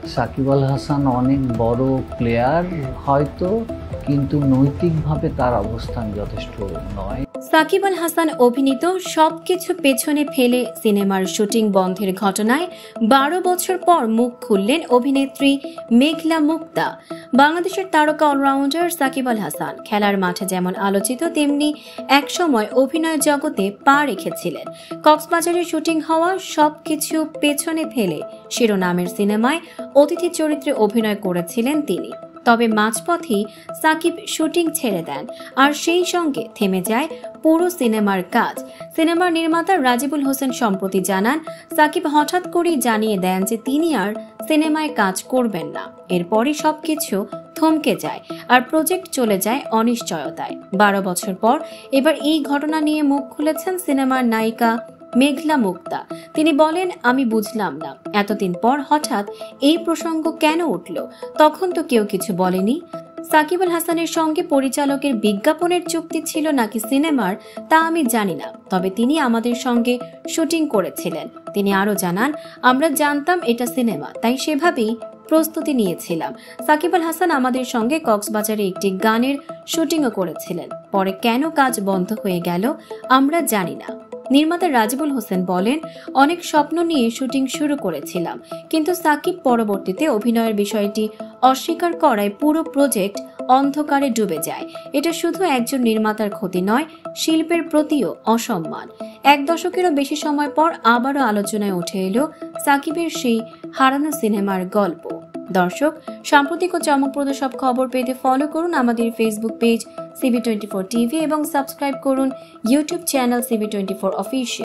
সাকিব আল হাসান অনেক বড় প্লেয়ার হয়তো, কিন্তু নৈতিকভাবে তার অবস্থান যথেষ্ট নয়। সাকিব আল হাসান অভিনীত সবকিছু পেছনে ফেলে সিনেমার শুটিং বন্ধের ঘটনায় 12 বছর পর মুখ খুললেন অভিনেত্রী মেঘলা মুক্তা। বাংলাদেশের তারকা অলরাউন্ডার সাকিব আল হাসান খেলার মাঠে যেমন আলোচিত, তেমনি একসময় অভিনয় জগতে পা রেখেছিলেন। কক্সবাজারে শুটিং হওয়া সবকিছু পেছনে ফেলে শিরোনামের সিনেমায় অতিথি চরিত্রে অভিনয় করেছিলেন তিনি। তবে মাঝপথেই সাকিব শুটিং ছেড়ে দেন, আর সেই সঙ্গে থেমে যায় পুরো সিনেমার কাজ। সিনেমার নির্মাতা রাজিবুল হোসেন সম্প্রতি জানান, সাকিব হঠাৎ করেই জানিয়ে দেন যে তিনি আর সিনেমায় কাজ করবেন না। এরপরই সবকিছু থমকে যায় আর প্রজেক্ট চলে যায় অনিশ্চয়তায়। 12 বছর পর এবার এই ঘটনা নিয়ে মুখ খুলেছেন সিনেমার নায়িকা মেঘলা মুক্তা। তিনি বলেন, আমি বুঝলাম না এতদিন পর হঠাৎ এই প্রসঙ্গ কেন উঠল, তখন তো কেউ কিছু বলেনি। সাকিব আল হাসানের সঙ্গে পরিচালকের বিজ্ঞাপনের চুক্তি ছিল নাকি সিনেমার, তা আমি জানি না, তবে তিনি আমাদের সঙ্গে শুটিং করেছিলেন। তিনি আরো জানান, আমরা জানতাম এটা সিনেমা, তাই সেভাবেই প্রস্তুতি নিয়েছিলাম। সাকিব আল হাসান আমাদের সঙ্গে কক্সবাজারে একটি গানের শুটিংও করেছিলেন। পরে কেন কাজ বন্ধ হয়ে গেল আমরা জানি না। নির্মাতা রাজিবুল হোসেন বলেন, অনেক স্বপ্ন নিয়ে শুটিং শুরু করেছিলাম, কিন্তু সাকিব পরবর্তীতে অভিনয়ের বিষয়টি অস্বীকার করায় পুরো প্রজেক্ট অন্ধকারে ডুবে যায়। এটা শুধু একজন নির্মাতার ক্ষতি নয়, শিল্পের প্রতিও অসম্মান। 1 দশকেরও বেশি সময় পর আবারও আলোচনায় উঠে এলো সাকিবের সেই হারানো সিনেমার গল্প। দর্শক, সাম্প্রতিক ও চমকপ্রদ সব খবর পেতে ফলো করুন আমাদের ফেসবুক পেজ CV24 টিভি এবং সাবস্ক্রাইব করুন ইউটিউব চ্যানেল CV24 অফিসিয়াল।